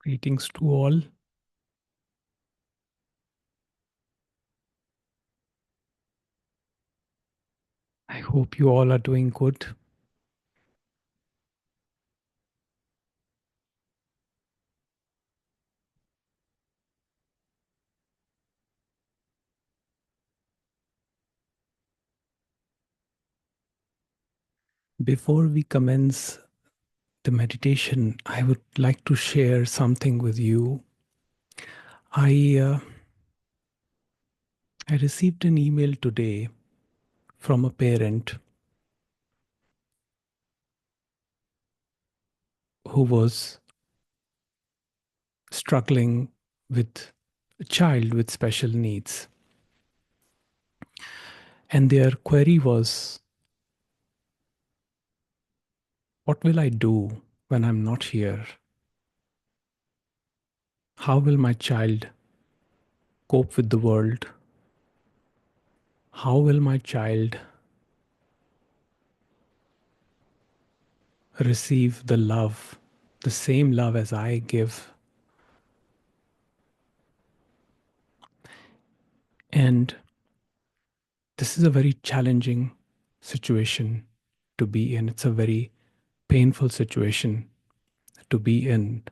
Greetings to all. I hope you all are doing good. Before we commence the meditation, I would like to share something with you. I received an email today from a parent who was struggling with a child with special needs. And their query was, what will I do when I'm not here? How will my child cope with the world? How will my child receive the love, the same love as I give? And this is a very challenging situation to be in. It's a very painful situation to be in.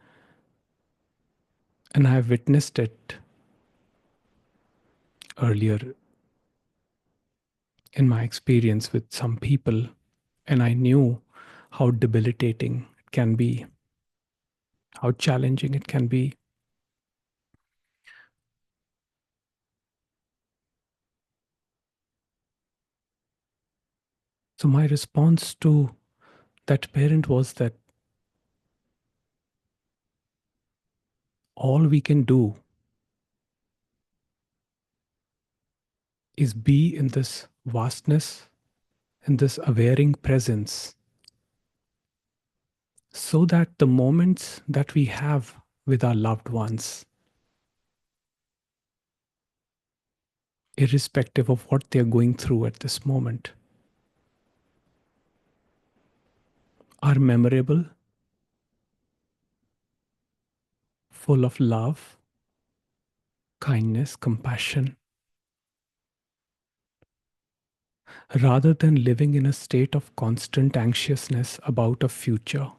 And I have witnessed it earlier in my experience with some people. And I knew how debilitating it can be, how challenging it can be. So my response to that parent was that all we can do is be in this vastness, in this awareing presence, so that the moments that we have with our loved ones, irrespective of what they're going through at this moment, are memorable, full of love, kindness, compassion, rather than living in a state of constant anxiousness about a future.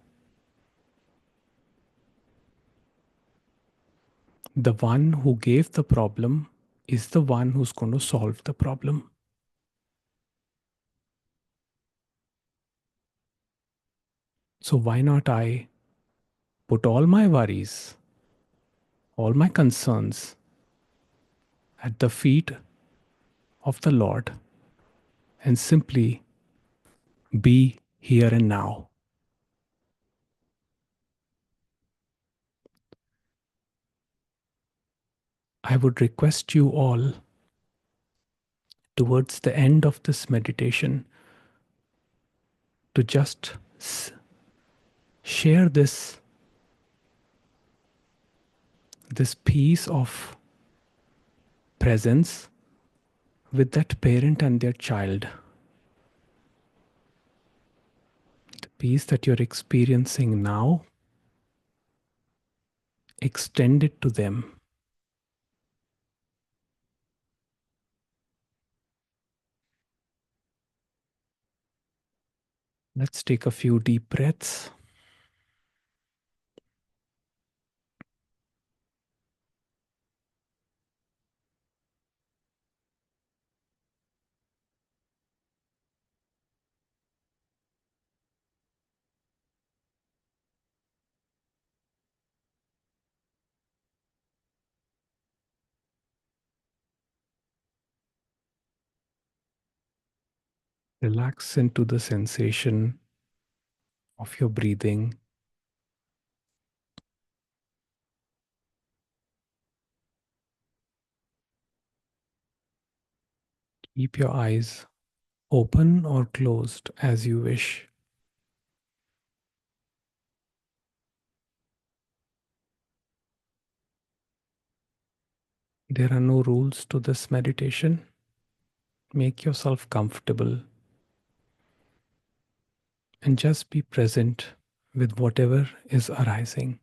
The one who gave the problem is the one who's going to solve the problem. So why not I put all my worries, all my concerns at the feet of the Lord and simply be here and now? I would request you all, towards the end of this meditation, to just share this piece of presence with that parent and their child. The peace that you're experiencing now, extend it to them. Let's take a few deep breaths. Relax into the sensation of your breathing. Keep your eyes open or closed as you wish. There are no rules to this meditation. Make yourself comfortable and just be present with whatever is arising.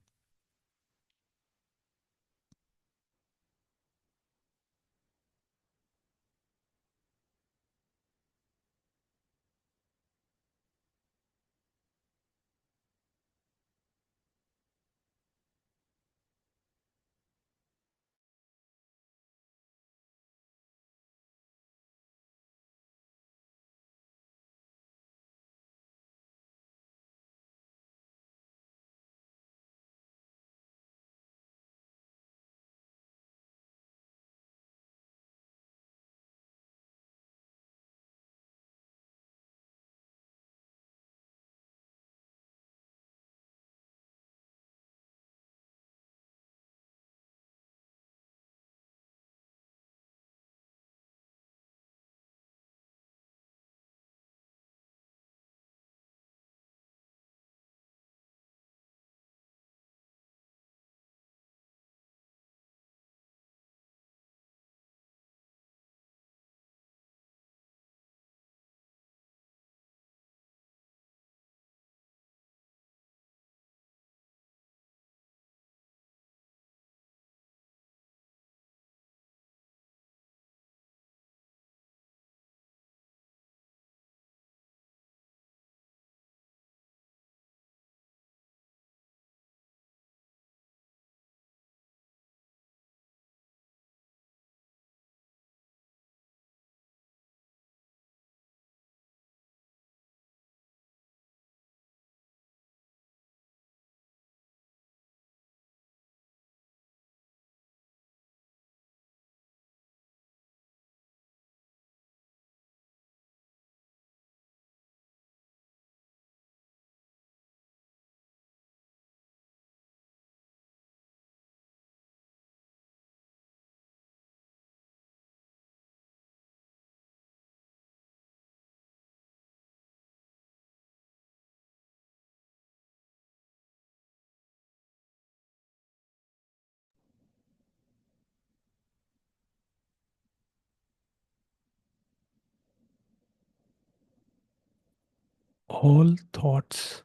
All thoughts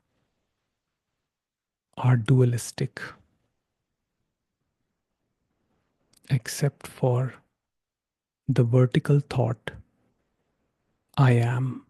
are dualistic except for the vertical thought, I am.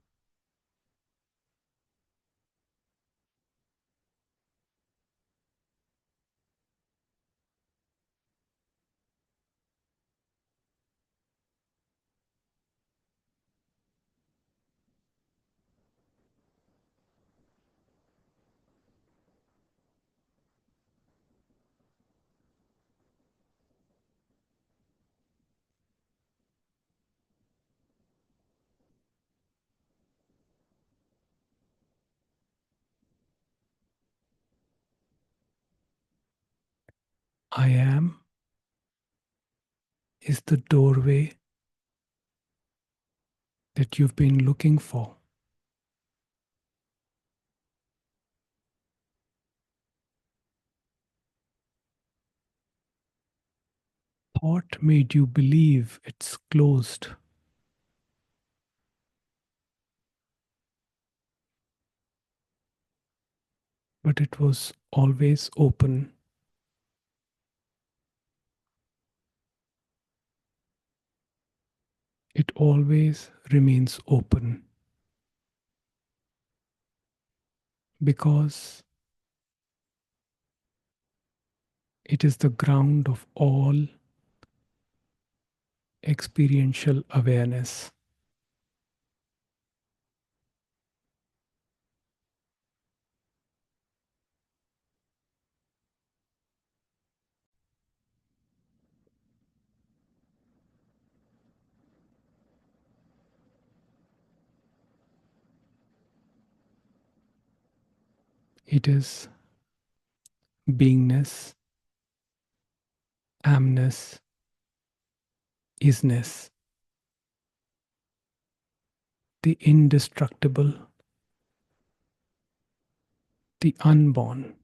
I am is the doorway that you've been looking for. Thought made you believe it's closed, but it was always open. It always remains open because it is the ground of all experiential awareness. It is beingness, amness, isness, the indestructible, the unborn.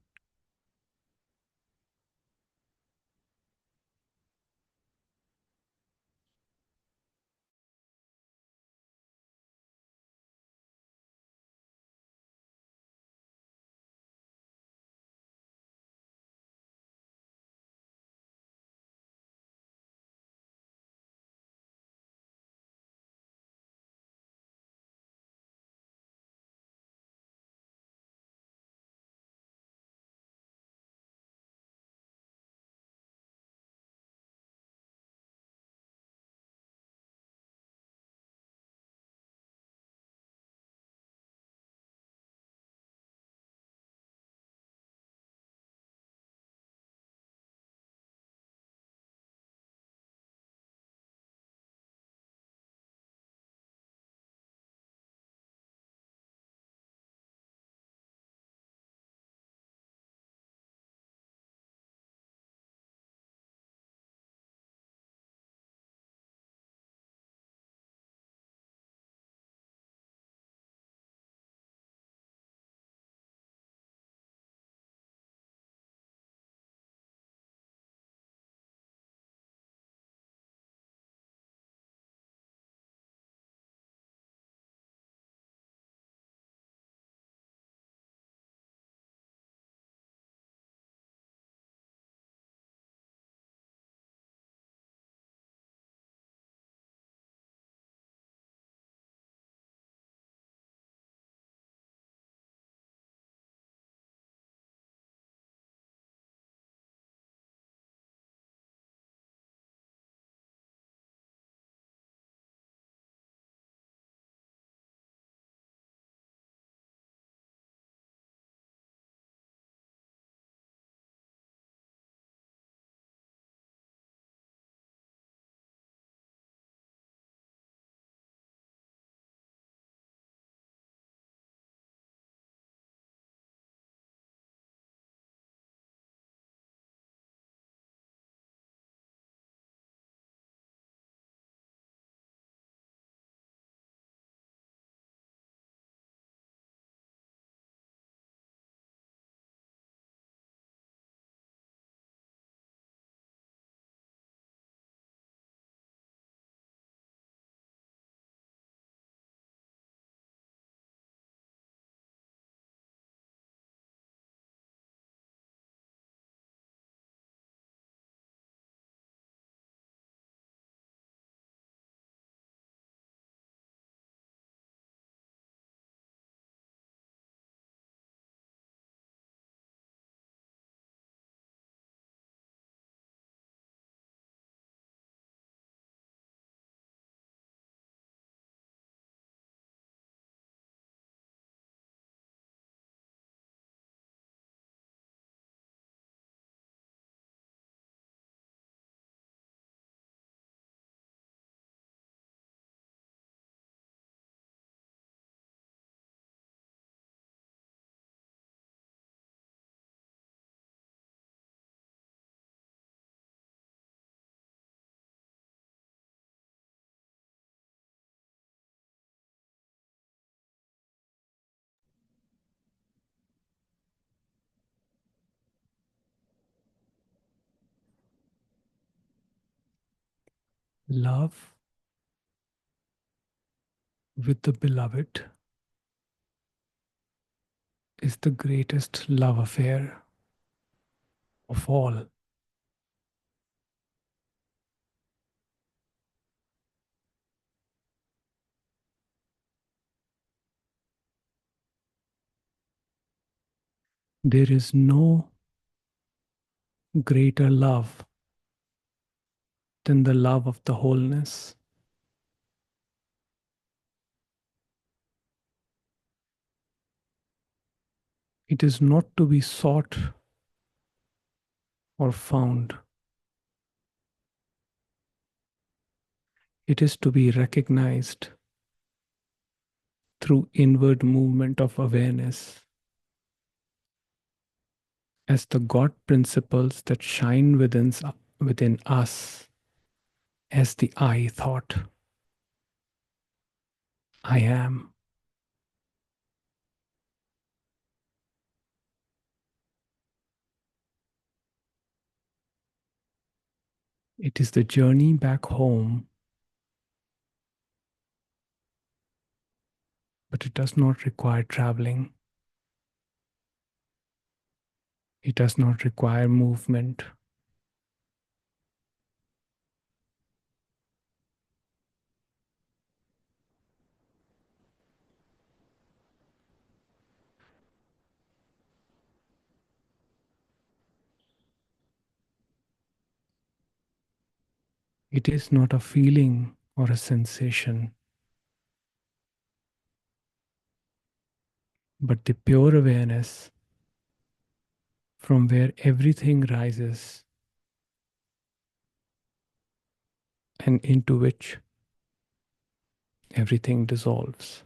Love with the beloved is the greatest love affair of all. There is no greater love than the love of the wholeness. It is not to be sought or found, it is to be recognized through inward movement of awareness as the God principles that shine within us as the I thought. I am. It is the journey back home, but it does not require traveling. It does not require movement. It is not a feeling or a sensation, but the pure awareness from where everything rises and into which everything dissolves.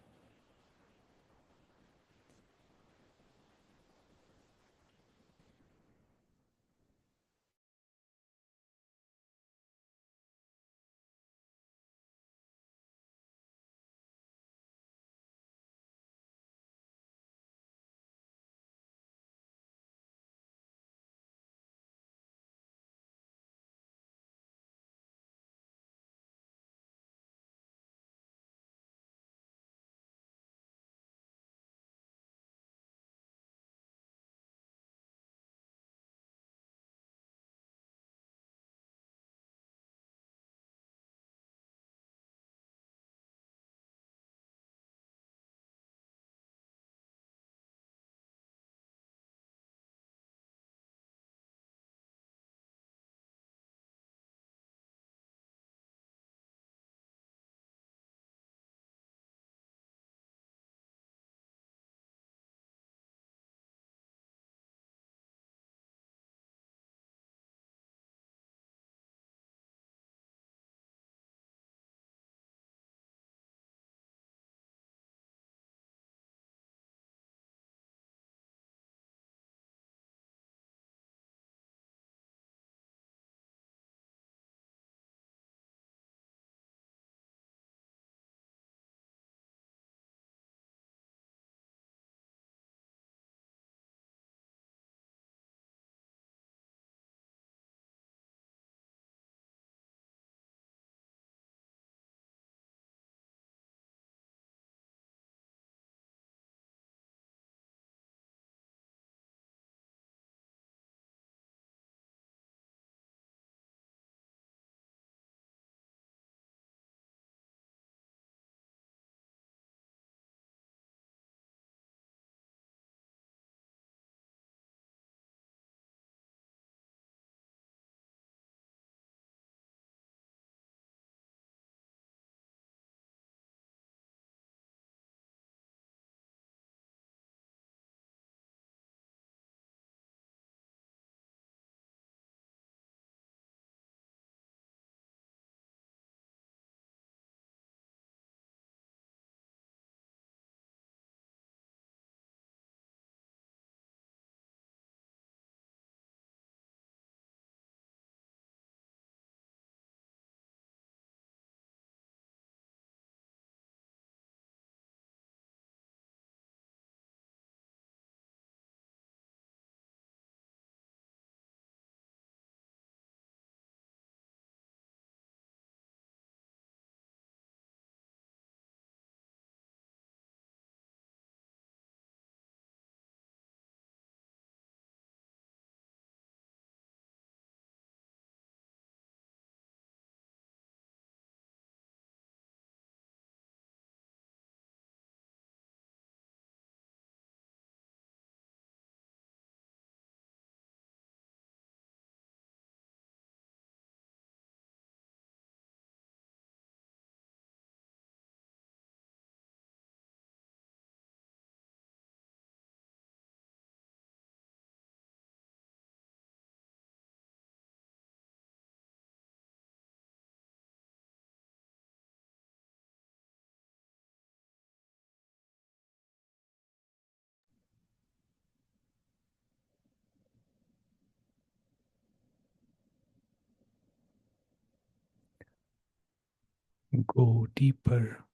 Go deeper.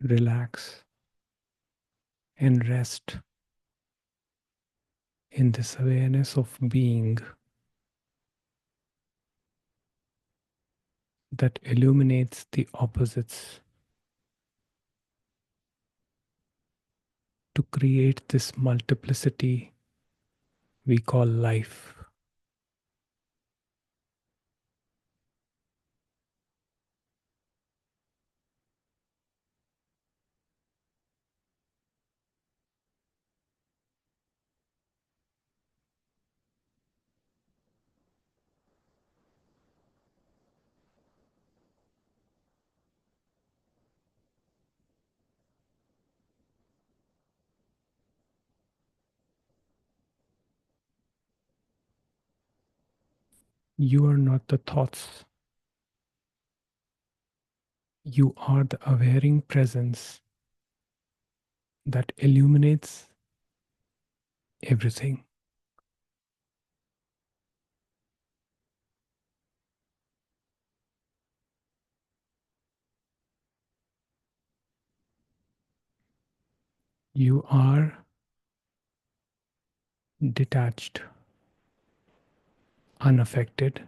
Relax and rest in this awareness of being that illuminates the opposites to create this multiplicity we call life. You are not the thoughts. You are the awareing presence that illuminates everything. You are detached, unaffected,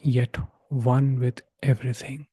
yet one with everything.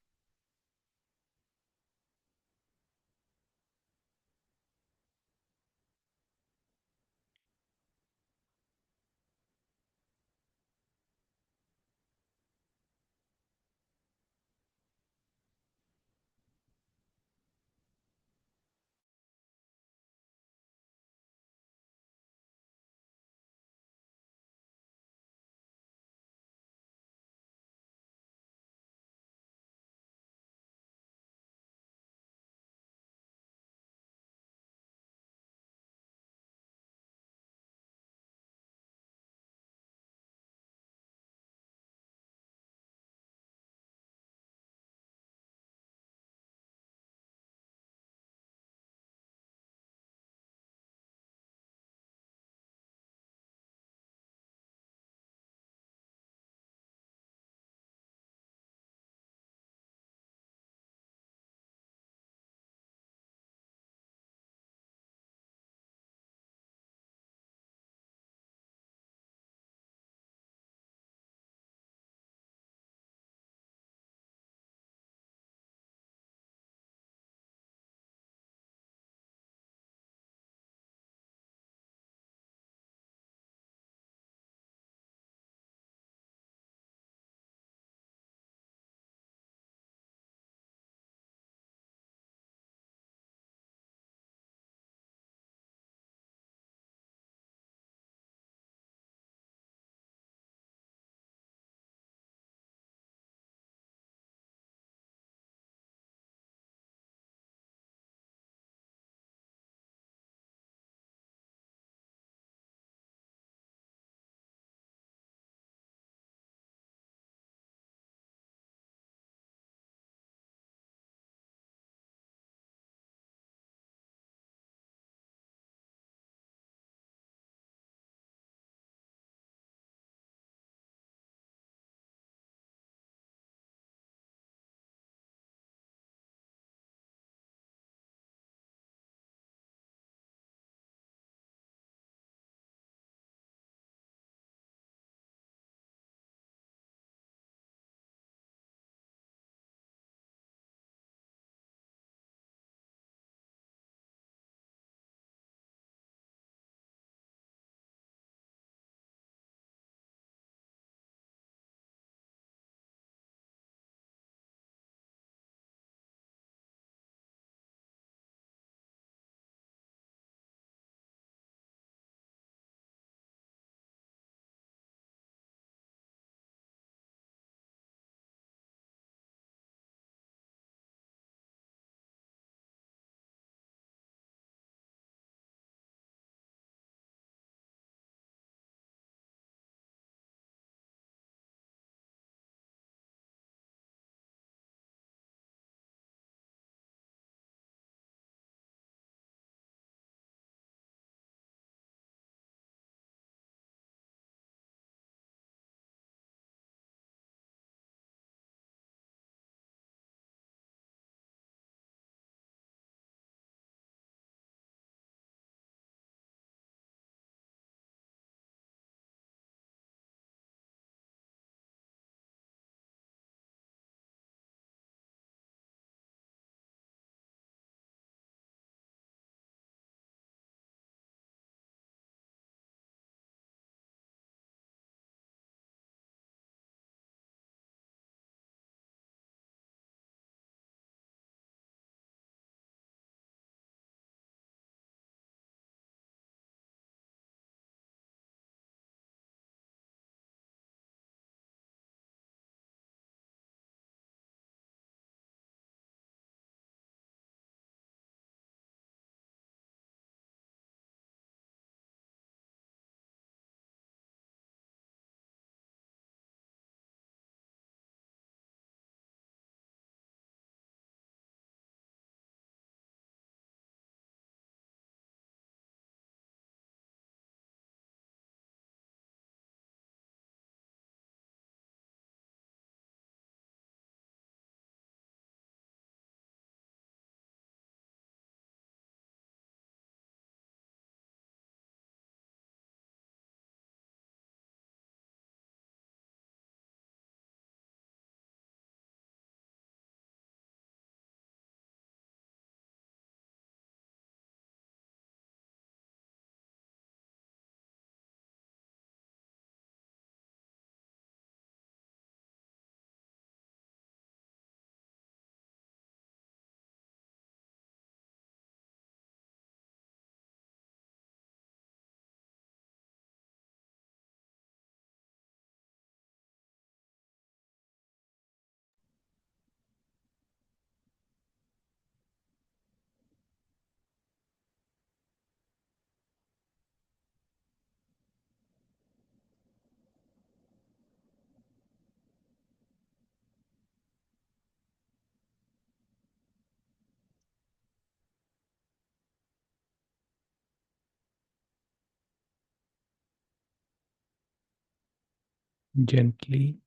Gently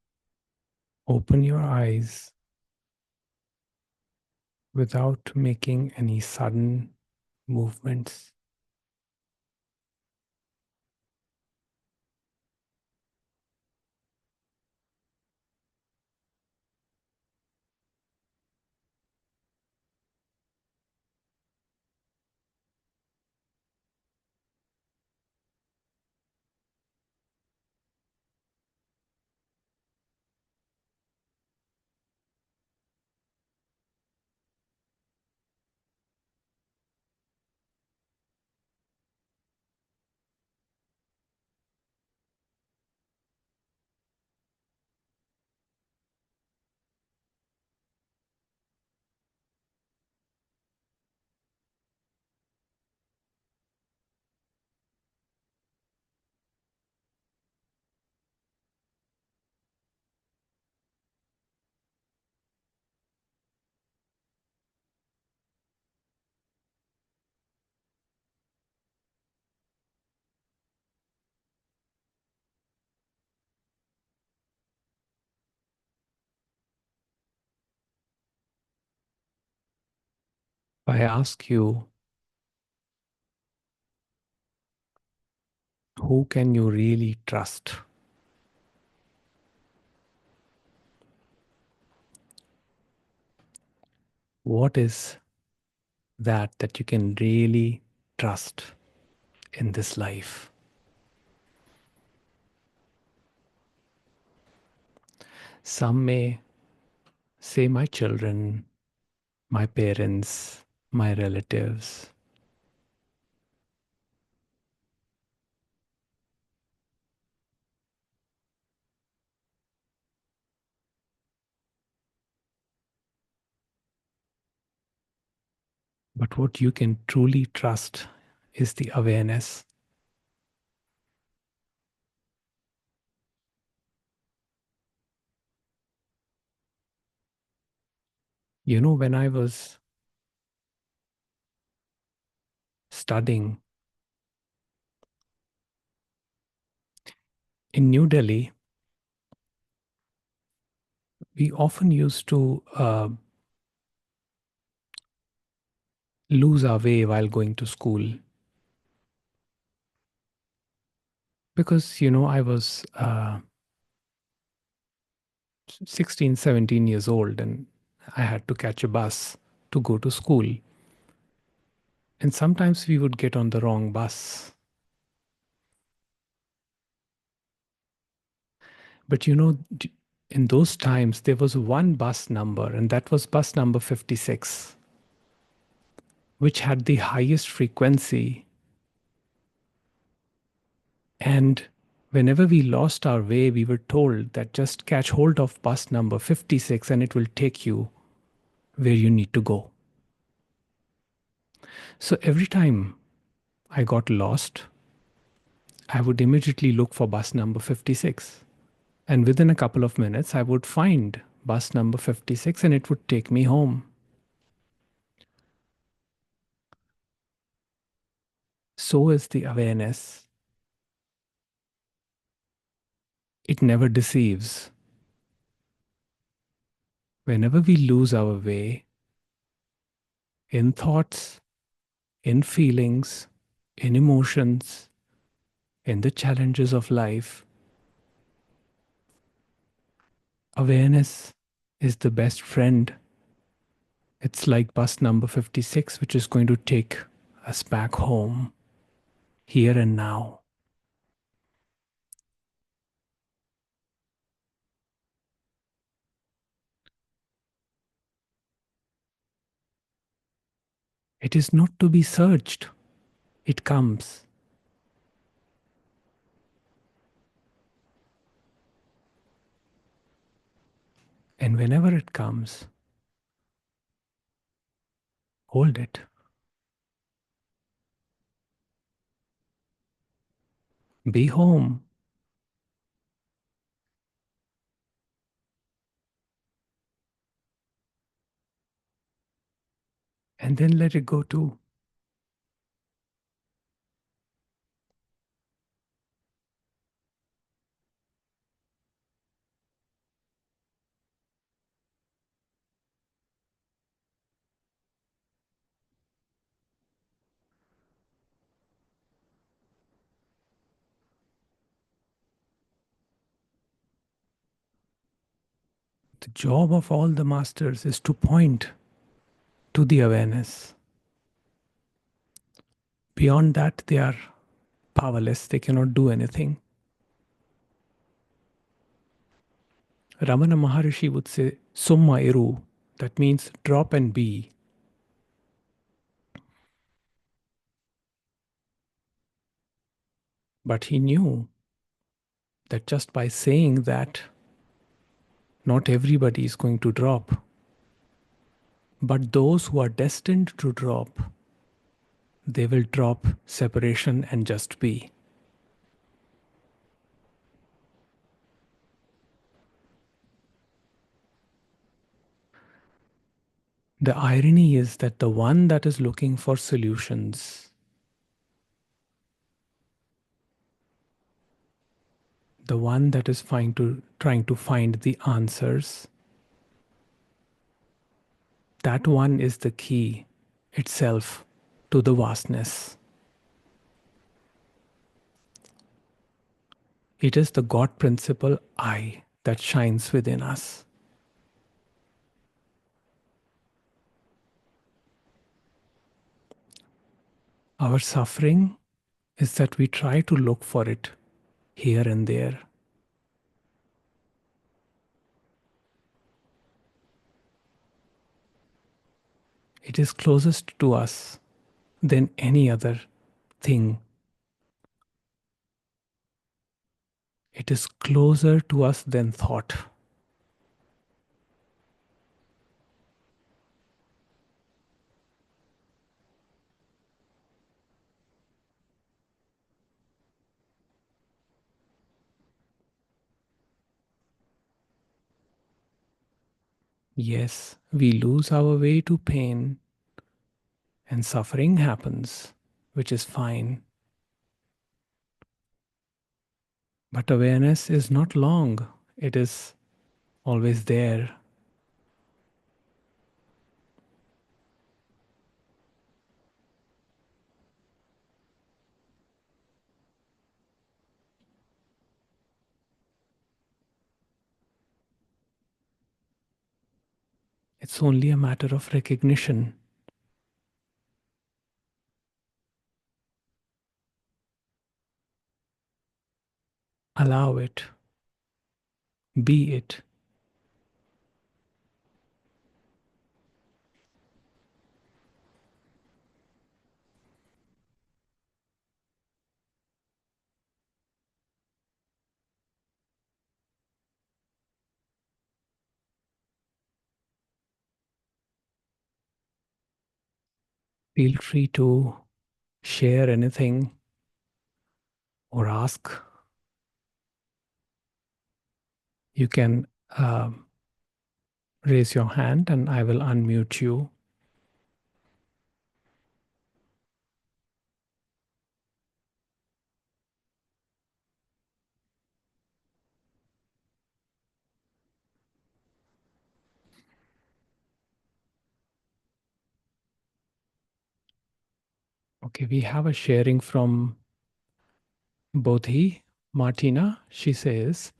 open your eyes without making any sudden movements. If I ask you, who can you really trust? What is that you can really trust in this life? Some may say my children, my parents, my relatives. But what you can truly trust is the awareness. You know, when I was studying in New Delhi, we often used to lose our way while going to school because, I was 16, 17 years old and I had to catch a bus to go to school. And sometimes we would get on the wrong bus. But in those times, there was one bus number, and that was bus number 56, which had the highest frequency. And whenever we lost our way, we were told that just catch hold of bus number 56 and it will take you where you need to go. So every time I got lost, I would immediately look for bus number 56. And within a couple of minutes, I would find bus number 56 and it would take me home. So is the awareness. It never deceives. Whenever we lose our way in thoughts, in feelings, in emotions, in the challenges of life, awareness is the best friend. It's like bus number 56, which is going to take us back home, here and now. It is not to be searched, it comes. And whenever it comes, hold it. Be home. And then let it go too. The job of all the masters is to point to the awareness. Beyond that, they are powerless, they cannot do anything. Ramana Maharishi would say, Summa Iru, that means drop and be. But he knew that just by saying that, not everybody is going to drop. But those who are destined to drop, they will drop separation and just be. The irony is that the one that is looking for solutions, the one that is trying to find the answers, that one is the key itself to the vastness. It is the God principle I that shines within us. Our suffering is that we try to look for it here and there. It is closest to us than any other thing. It is closer to us than thought. Yes, we lose our way to pain and suffering happens, which is fine. But awareness is not long, it is always there. It's only a matter of recognition. Allow it, be it. Feel free to share anything or ask. You can raise your hand and I will unmute you. Okay, we have a sharing from Bodhi Martina. She says,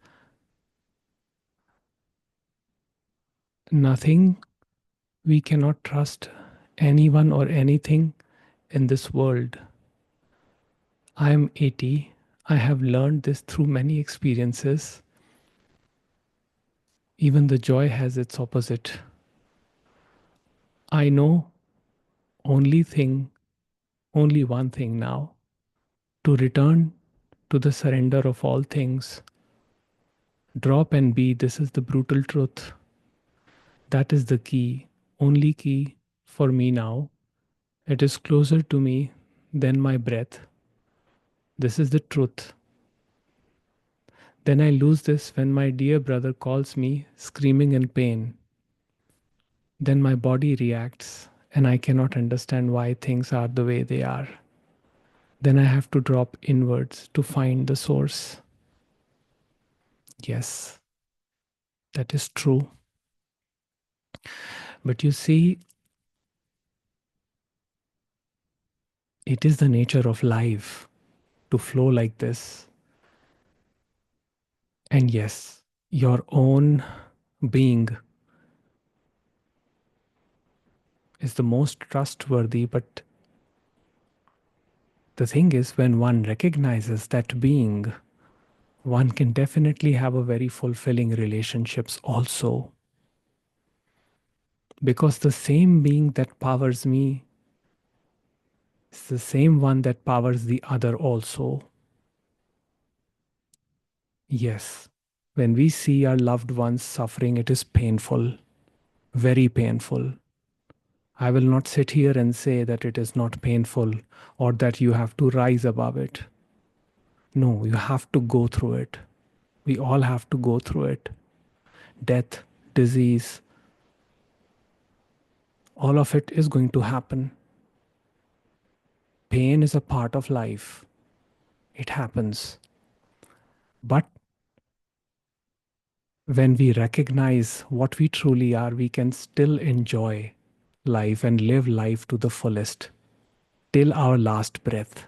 nothing, we cannot trust anyone or anything in this world. I am 80. I have learned this through many experiences. Even the joy has its opposite. I know only thing, only one thing now, to return to the surrender of all things. Drop and be, this is the brutal truth. That is the key, only key for me now. It is closer to me than my breath. This is the truth. Then I lose this when my dear brother calls me screaming in pain. Then my body reacts and I cannot understand why things are the way they are. Then I have to drop inwards to find the source. Yes, that is true. But you see, it is the nature of life to flow like this. And yes, your own being is the most trustworthy, but the thing is, when one recognizes that being, one can definitely have a very fulfilling relationships also. Because the same being that powers me is the same one that powers the other also. Yes, when we see our loved ones suffering, it is painful, very painful. I will not sit here and say that it is not painful or that you have to rise above it. No, you have to go through it. We all have to go through it. Death, disease, all of it is going to happen. Pain is a part of life. It happens. But when we recognize what we truly are, we can still enjoy life and live life to the fullest till our last breath.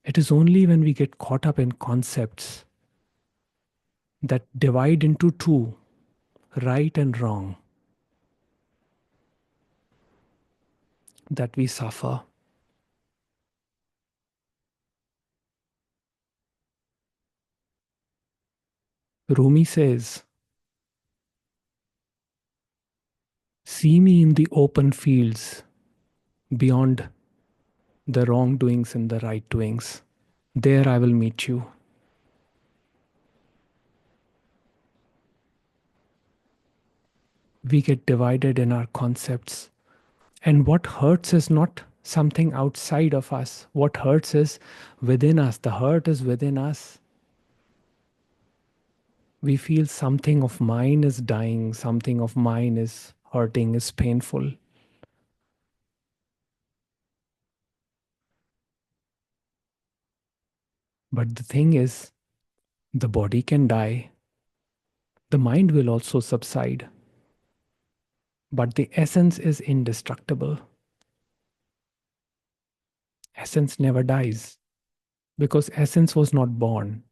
It is only when we get caught up in concepts that divide into two, right and wrong, that we suffer. Rumi says, see me in the open fields beyond the wrongdoings and the right doings. There I will meet you. We get divided in our concepts. And what hurts is not something outside of us. What hurts is within us. The hurt is within us. We feel something of mine is dying, something of mine is hurting, is painful. But the thing is, the body can die, the mind will also subside, but the essence is indestructible. Essence never dies because essence was not born.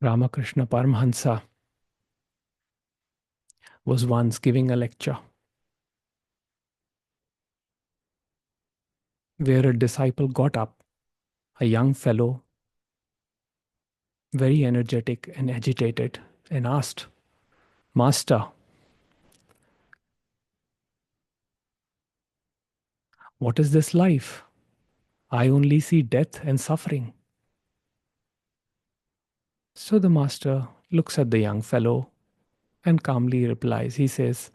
Ramakrishna Paramhansa was once giving a lecture where a disciple got up, a young fellow, very energetic and agitated, and asked, Master, what is this life? I only see death and suffering. So the master looks at the young fellow and calmly replies. He says,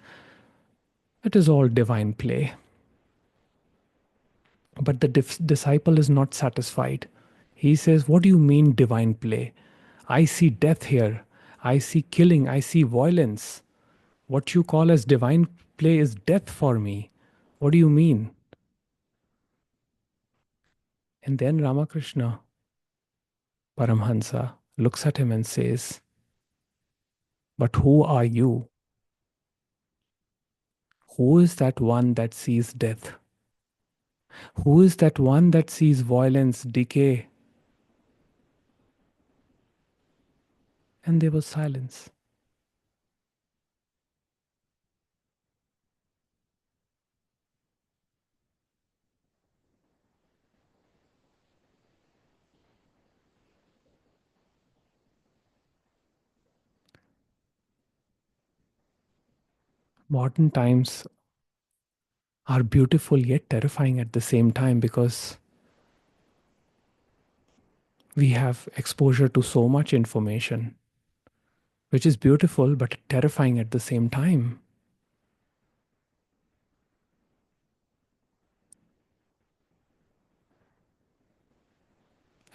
it is all divine play. But the disciple is not satisfied. He says, what do you mean divine play? I see death here. I see killing. I see violence. What you call as divine play is death for me. What do you mean? And then Ramakrishna Paramhansa looks at him and says, but who are you? Who is that one that sees death? Who is that one that sees violence, decay? And there was silence. Modern times are beautiful yet terrifying at the same time because we have exposure to so much information, which is beautiful but terrifying at the same time.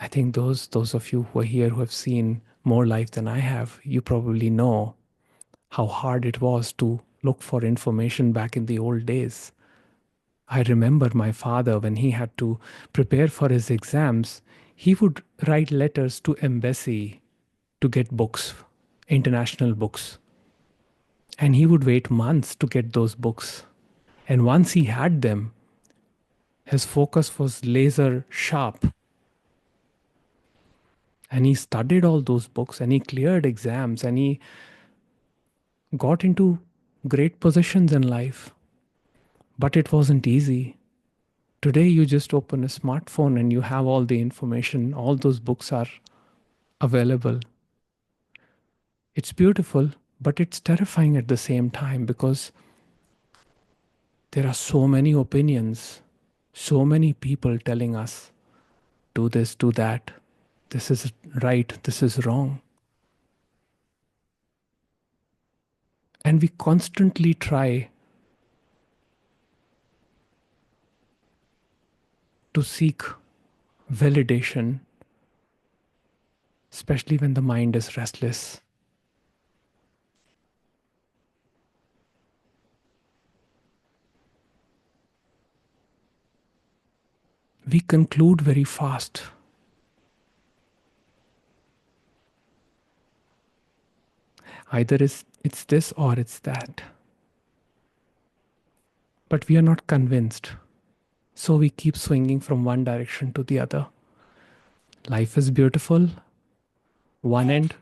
I think those of you who are here who have seen more life than I have, you probably know how hard it was to look for information back in the old days. I remember my father when he had to prepare for his exams, he would write letters to embassy to get books, international books. And he would wait months to get those books. And once he had them, his focus was laser sharp. And he studied all those books and he cleared exams and he got into great positions in life. But it wasn't easy. Today, you just open a smartphone and you have all the information, all those books are available. It's beautiful, but it's terrifying at the same time because there are so many opinions, so many people telling us, do this, do that, this is right, this is wrong. And we constantly try to seek validation, especially when the mind is restless. We conclude very fast. Either it's this or it's that. But we are not convinced. So we keep swinging from one direction to the other. Life is beautiful. One end,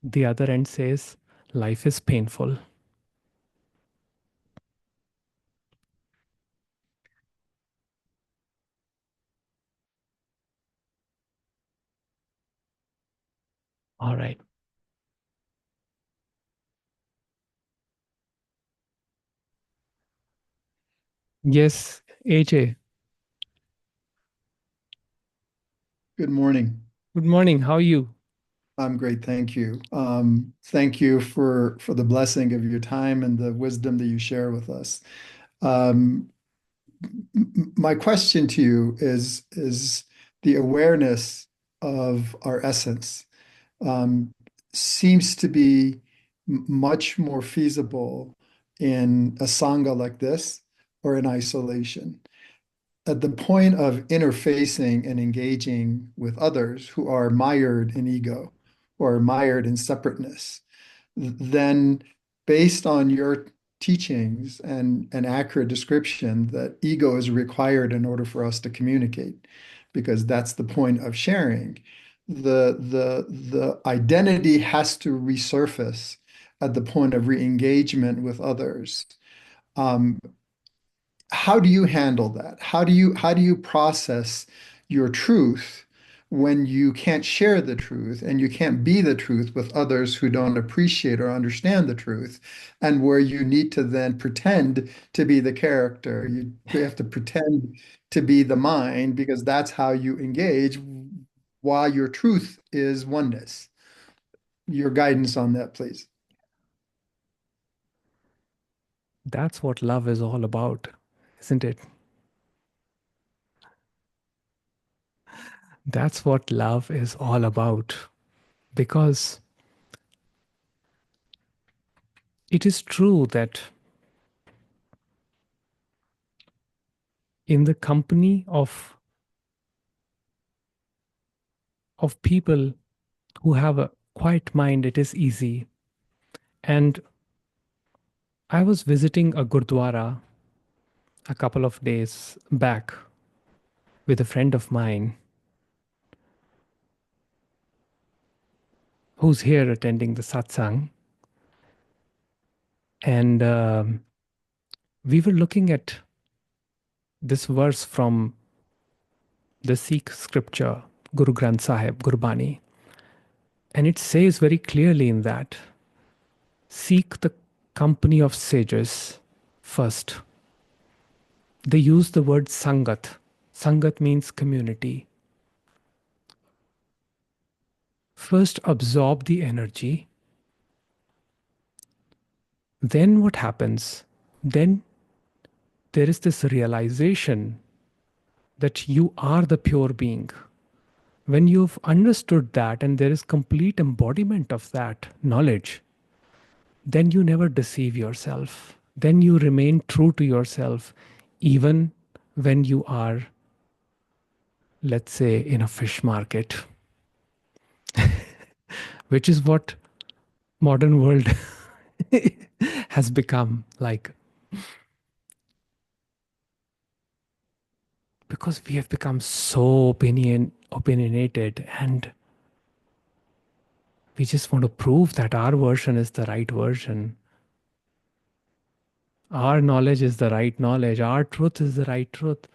the other end says life is painful. All right. Yes, AJ. Good morning. Good morning. How are you? I'm great, thank you. Thank you for the blessing of your time and the wisdom that you share with us. Um, my question to you is the awareness of our essence um, seems to be much more feasible in a sangha like this or in isolation. At the point of interfacing and engaging with others who are mired in ego or mired in separateness, then based on your teachings and an accurate description that ego is required in order for us to communicate, because that's the point of sharing, the identity has to resurface at the point of re-engagement with others. Um, how do you handle that? How do you process your truth when you can't share the truth and you can't be the truth with others who don't appreciate or understand the truth, and where you need to then pretend to be the character? You have to pretend to be the mind because that's how you engage while your truth is oneness. Your guidance on that, please. That's what love is all about, isn't it? That's what love is all about. Because it is true that in the company of people who have a quiet mind, it is easy. And I was visiting a gurdwara a couple of days back with a friend of mine who's here attending the satsang. And we were looking at this verse from the Sikh scripture, Guru Granth Sahib, Gurbani. And it says very clearly in that seek the company of sages first. They use the word sangat. Sangat means community. First, absorb the energy. Then, what happens? Then there is this realization that you are the pure being. When you've understood that and there is complete embodiment of that knowledge, then you never deceive yourself. Then you remain true to yourself, even when you are, let's say, in a fish market, which is what modern world has become like, because we have become so opinionated, and we just want to prove that our version is the right version. Our knowledge is the right knowledge. Our truth is the right truth.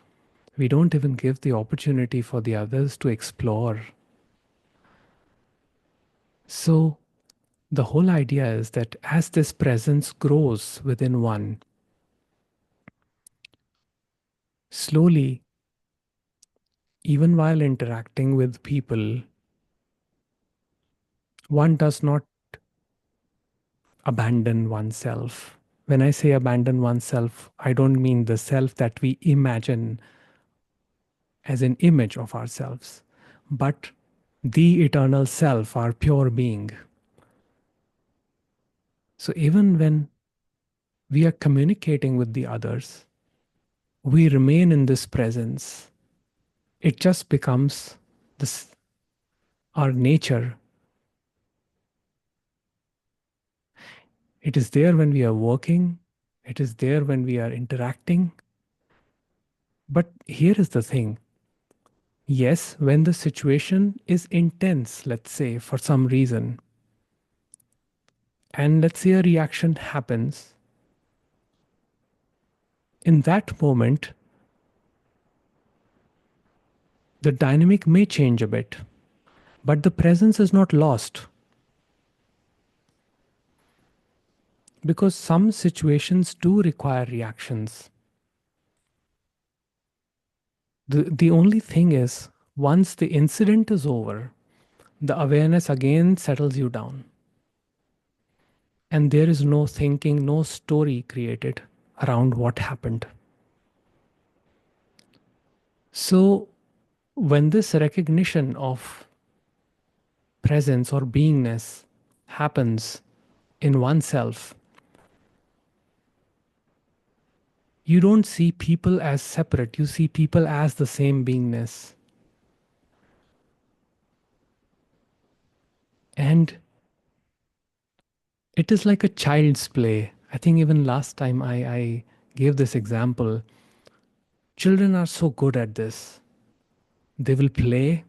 We don't even give the opportunity for the others to explore. So, the whole idea is that as this presence grows within one, slowly, even while interacting with people, one does not abandon oneself. When I say abandon oneself, I don't mean the self that we imagine as an image of ourselves, but the eternal self, our pure being. So even when we are communicating with the others, we remain in this presence. It just becomes this our nature. It is there when we are working, it is there when we are interacting. But here is the thing. Yes, when the situation is intense, let's say for some reason, and let's say a reaction happens, in that moment, the dynamic may change a bit, but the presence is not lost. Because some situations do require reactions. The only thing is, once the incident is over, the awareness again settles you down. And there is no thinking, no story created around what happened. So, when this recognition of presence or beingness happens in oneself, you don't see people as separate, you see people as the same beingness. And it is like a child's play. I think even last time I gave this example. Children are so good at this. They will play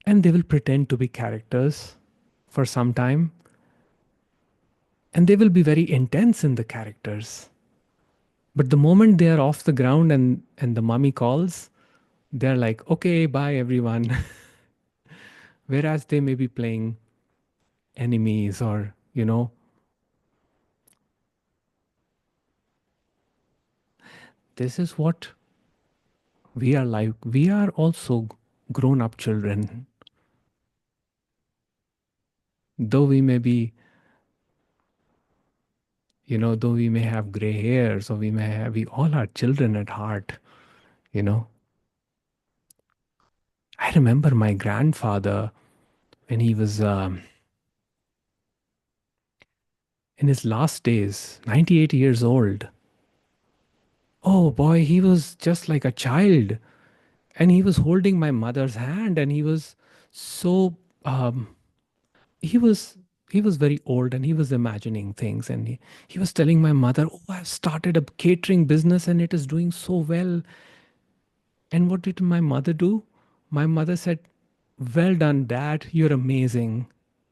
and they will pretend to be characters for some time, and they will be very intense in the characters. But the moment they are off the ground and the mummy calls, they're like, okay, bye everyone. Whereas they may be playing enemies or, this is what we are like. We are also grown up children. Though we may be, though we may have gray hairs or we all are children at heart, you know. I remember my grandfather when he was in his last days, 98 years old. Oh boy, he was just like a child. And he was holding my mother's hand, and he was so, um, he was. He was very old and he was imagining things. And he was telling my mother, oh, I've started a catering business and it is doing so well. And what did my mother do? My mother said, well done, Dad. You're amazing.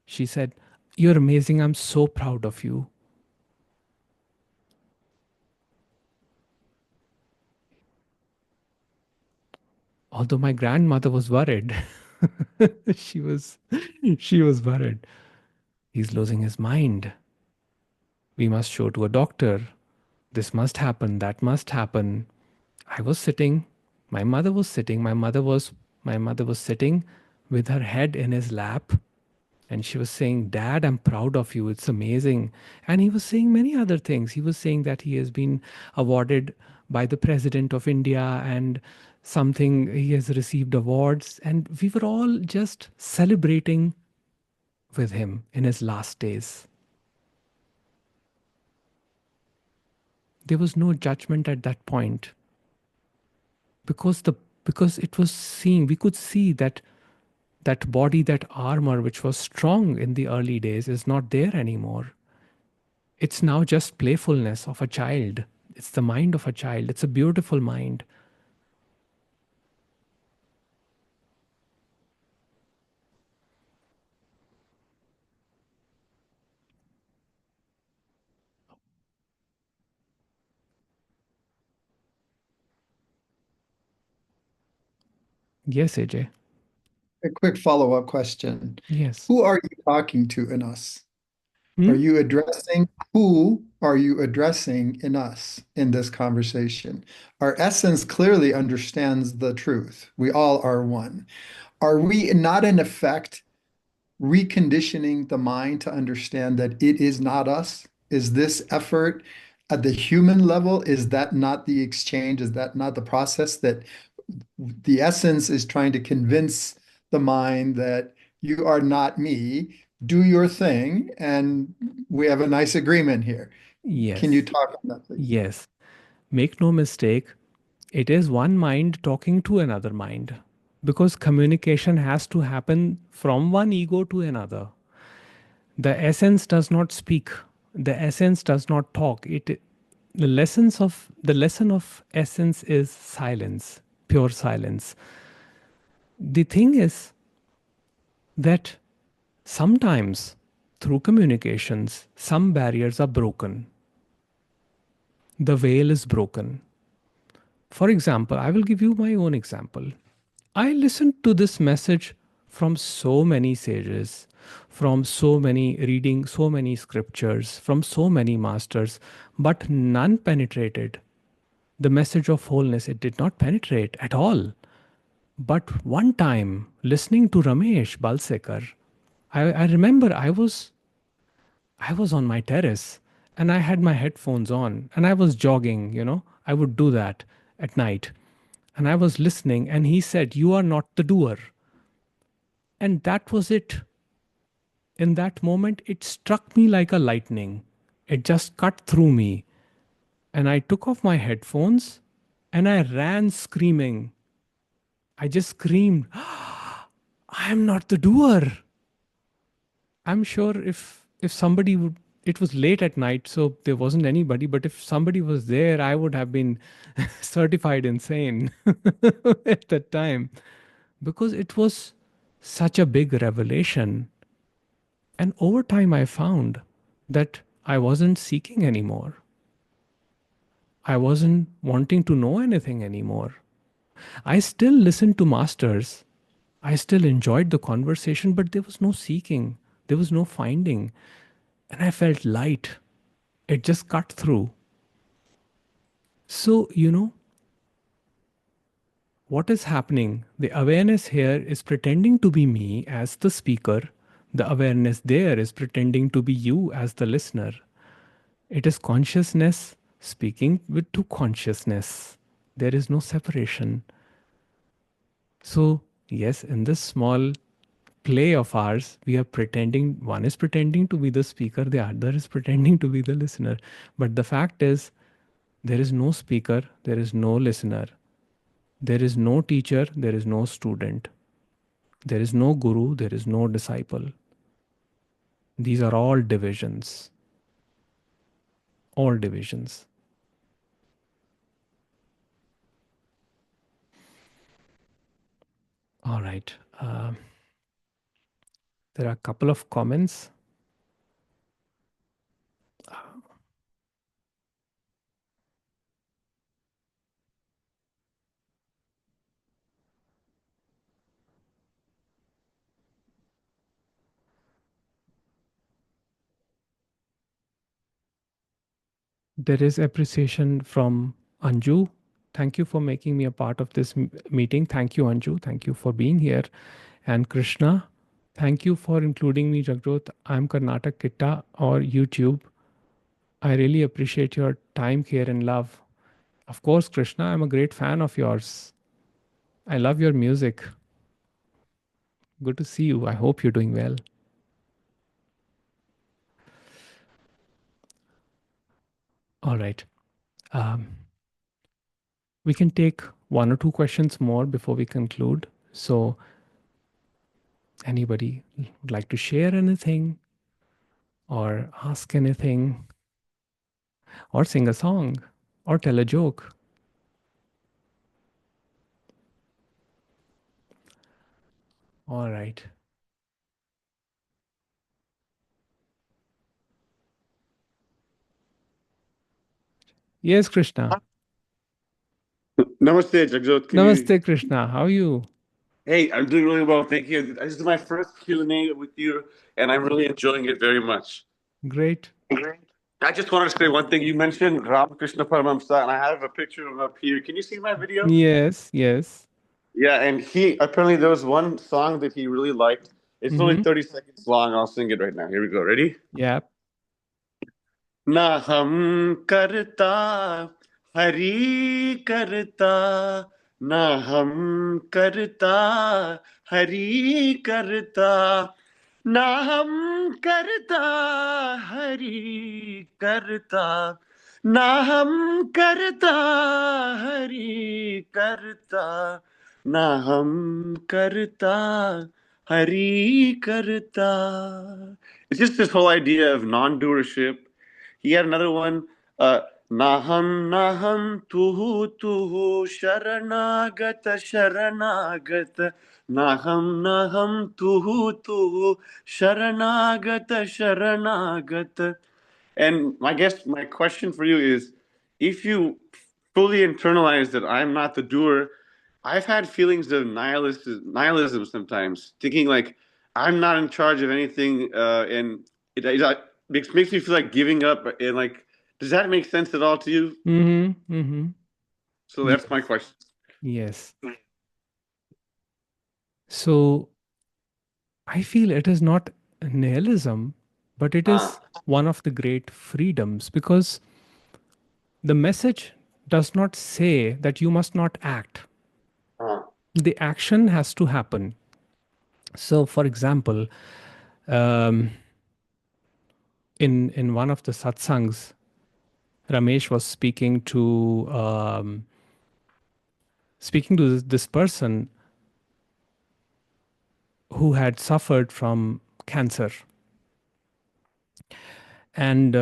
She said, you're amazing. I'm so proud of you. Although my grandmother was worried. she was she was worried. He's losing his mind. We must show to a doctor. This must happen, that must happen. I was sitting, my mother was sitting, my mother was sitting with her head in his lap. And she was saying, Dad, I'm proud of you. It's amazing. And he was saying many other things. He was saying that he has been awarded by the President of India and something, he has received awards. And we were all just celebrating with him in his last days. There was no judgment at that point because because it was seeing, we could see that That body, that armor, which was strong in the early days, is not there anymore. It's now just playfulness of a child. It's the mind of a child. It's a beautiful mind. Yes, AJ. A quick follow-up question. Yes. Who are you talking to in us? Are Hmm? you addressing who are you addressing in us in this conversation? Our essence clearly understands the truth. We all are one. Are we not in effect reconditioning the mind to understand that it is not us? Is this effort at the human level? Is that not the exchange? Is that not the process that the essence is trying to convince the mind that you are not me, do your thing, and we have a nice agreement here? Can you Yes. talk on that, please? Yes. Make no mistake, it is one mind talking to another mind because communication has to happen from one ego to another. The essence does not speak. The essence does not talk. The lesson of essence is silence, pure silence. The thing is that sometimes through communications, some barriers are broken. The veil is broken. For example, I will give you my own example. I listened to this message from so many sages, from so many reading, so many scriptures, from so many masters, but none penetrated. The message of wholeness, it did not penetrate at all. But one time, listening to Ramesh Balsekar, I remember I was on my terrace and I had my headphones on and I was jogging, I would do that at night. And I was listening and he said, "You are not the doer." And that was it. In that moment, it struck me like a lightning. It just cut through me. And I took off my headphones and I ran screaming. I just screamed, "I am not the doer." I'm sure if somebody would, it was late at night, so there wasn't anybody, but if somebody was there, I would have been certified insane at that time because it was such a big revelation. And over time, I found that I wasn't seeking anymore. I wasn't wanting to know anything anymore. I still listened to masters. I still enjoyed the conversation, but there was no seeking. There was no finding. And I felt light. It just cut through. So, what is happening? The awareness here is pretending to be me as the speaker. The awareness there is pretending to be you as the listener. It is consciousness speaking with to consciousness. There is no separation. So, yes, in this small play of ours, we are pretending, one is pretending to be the speaker, the other is pretending to be the listener. But the fact is, there is no speaker, there is no listener, there is no teacher, there is no student, there is no guru, there is no disciple. These are all divisions, all divisions. All right. There are a couple of comments. There is appreciation from Anju. Thank you for making me a part of this meeting. Thank you, Anju. Thank you for being here. And Krishna, thank you for including me, Jagjot. I'm Karnataka Kitta or YouTube. I really appreciate your time, care, and love. Of course, Krishna, I'm a great fan of yours. I love your music. Good to see you. I hope you're doing well. All right. Um, we can take one or two questions more before we conclude. So, Anybody would like to share anything or ask anything or sing a song or tell a joke? All right. Yes, Krishna. Namaste, Jagjot. Can you? Namaste, Krishna. How are you? Hey, I'm doing really well, thank you. This is my first Q&A with you, and I'm really enjoying it very much. Great. I just wanted to say one thing. You mentioned Ramakrishna Paramamsa, and I have a picture of him up here. Can you see my video? Yes, yes. Yeah, and he apparently there was one song that he really liked. It's only Mm-hmm. 30 seconds long. I'll sing it right now. Here we go. Ready? Yeah. ना हम करता हरि करता ना हम करता हरि करता ना हम करता हरि करता ना हम करता हरि करता ना हम करता हरि करता. It's just this whole idea of non-doership. He had another one, Naham Naham Tuhu Tuhu Sharanagata Sharanagata Naham Naham Tuhu Tuhu Sharanagata Sharanagata. And I guess my question for you is, if you fully internalize that I'm not the doer, I've had feelings of nihilism sometimes, thinking like I'm not in charge of anything, and it makes me feel like giving up. And like, does that make sense at all to you? Mm-hmm. Mm-hmm. So Yes. that's my question. Yes. So I feel it is not nihilism, but it is one of the great freedoms because the message does not say that you must not act. Uh, The action has to happen. So, for example, um, in one of the satsangs, Ramesh was speaking to this person who had suffered from cancer, and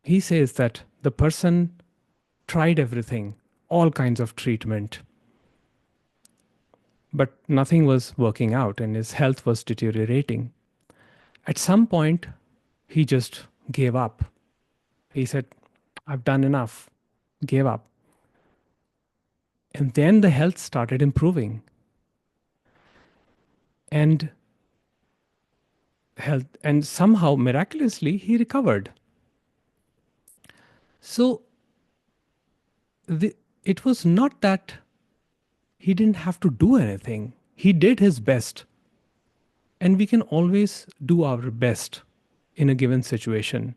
he says that the person tried everything, all kinds of treatment, but nothing was working out, and his health was deteriorating. At some point, he just gave up. He said, "I've done enough," gave up. And then the health started improving. And somehow miraculously he recovered. So it was not that he didn't have to do anything. He did his best. And we can always do our best in a given situation.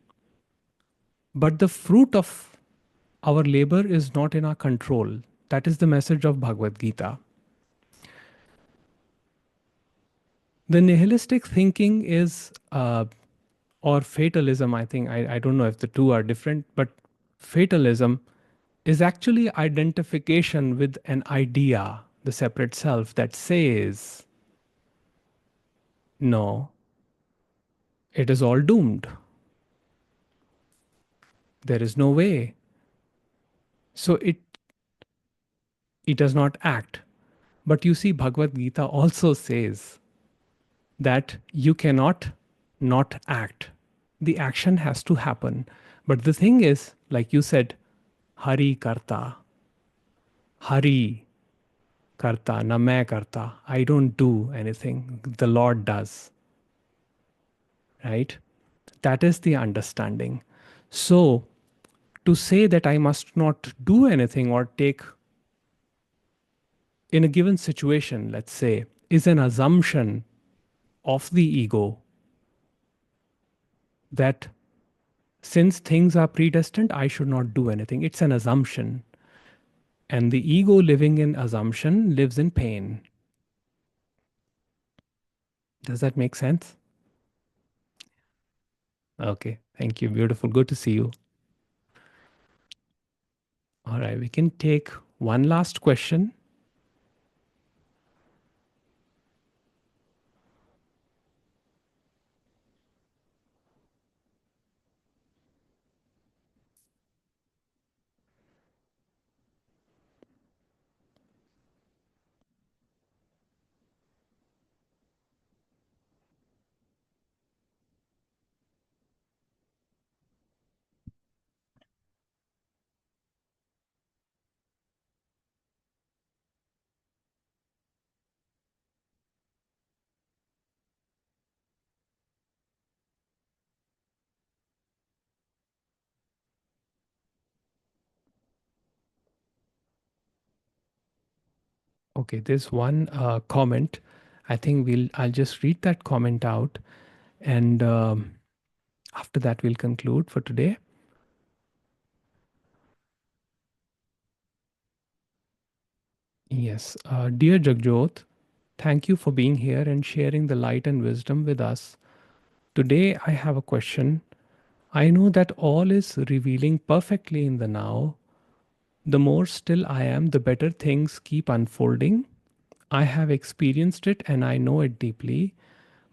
But the fruit of our labor is not in our control. That is the message of Bhagavad Gita. The nihilistic thinking is, or fatalism, I think, I don't know if the two are different, but fatalism is actually identification with an idea, the separate self, that says, no, it is all doomed. There is no way. So it does not act. But you see, Bhagavad Gita also says that you cannot not act. The action has to happen. But the thing is, like you said, Hari Karta, Hari Karta, na main karta. I don't do anything. The Lord does. Right? That is the understanding. So, to say that I must not do anything or take in a given situation, let's say, is an assumption of the ego that since things are predestined, I should not do anything. It's an assumption. And the ego living in assumption lives in pain. Does that make sense? Okay. Thank you. Beautiful. Good to see you. All right. We can take one last question. Okay, there's one comment. I think I'll just read that comment out, and after that we'll conclude for today. Yes, dear Jagjot, thank you for being here and sharing the light and wisdom with us. Today I have a question. I know that all is revealing perfectly in the now. The more still I am, the better things keep unfolding. I have experienced it and I know it deeply,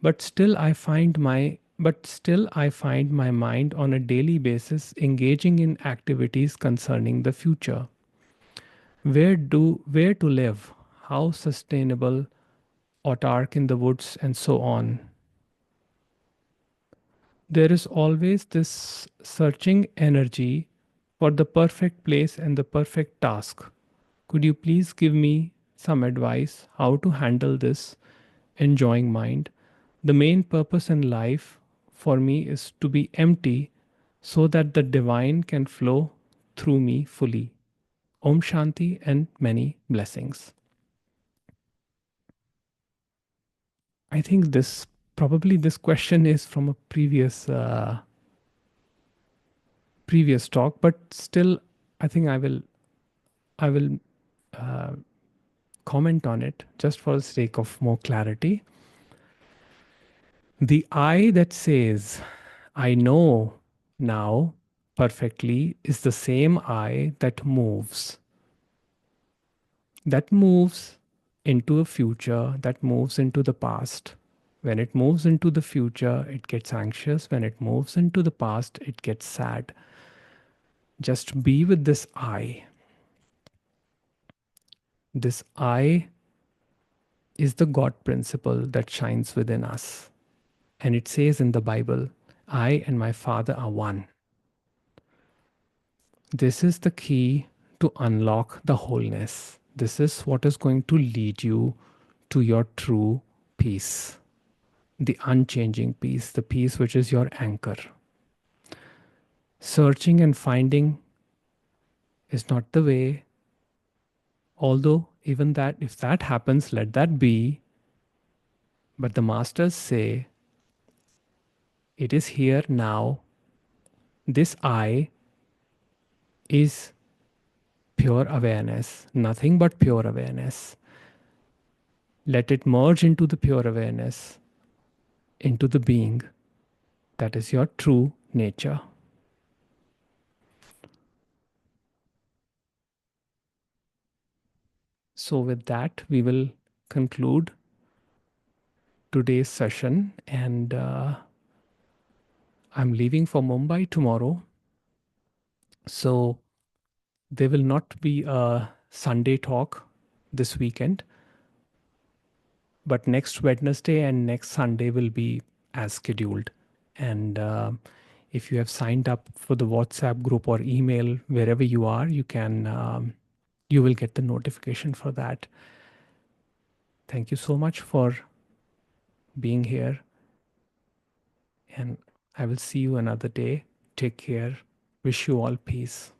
but still I find my mind on a daily basis engaging in activities concerning the future. Where to live, how sustainable, autark in the woods, and so on. There is always this searching energy for the perfect place and the perfect task. Could you please give me some advice how to handle this enjoying mind? The main purpose in life for me is to be empty so that the divine can flow through me fully. Om Shanti and many blessings. I think this question is from a previous talk, but still, I think I will uh, comment on it just for the sake of more clarity. The I that says, I know now perfectly is the same I that moves into a future, that moves into the past. When it moves into the future, it gets anxious. When it moves into the past, it gets sad. Just be with this I. This I is the God principle that shines within us. And it says in the Bible, I and my Father are one. This is the key to unlock the wholeness. This is what is going to lead you to your true peace, the unchanging peace, the peace which is your anchor. Searching and finding is not the way, although, even that, if that happens, let that be. But the masters say, it is here now. This I is pure awareness, nothing but pure awareness. Let it merge into the pure awareness, into the being that is your true nature. So, with that, we will conclude today's session, and I'm leaving for Mumbai tomorrow. So, there will not be a Sunday talk this weekend, but next Wednesday and next Sunday will be as scheduled. And if you have signed up for the WhatsApp group or email, wherever you are, you will get the notification for that. Thank you so much for being here, and I will see you another day. Take care. Wish you all peace.